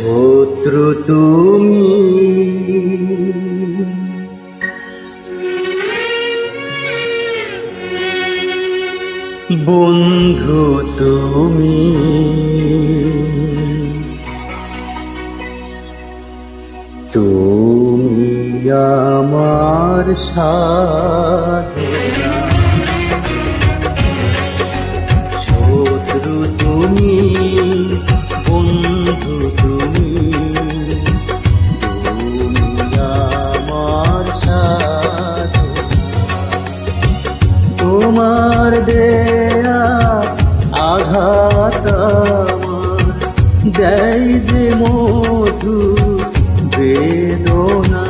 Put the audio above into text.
শত্রু তুমি, বন্ধু তুমি, তুমি আমার সাধনা। শত্রু তুমি, বন্ধু তুমি, তুমি আমার সাধনা। তোমার দেয়া আঘাত আমার দেয় যে মধু বেদনা।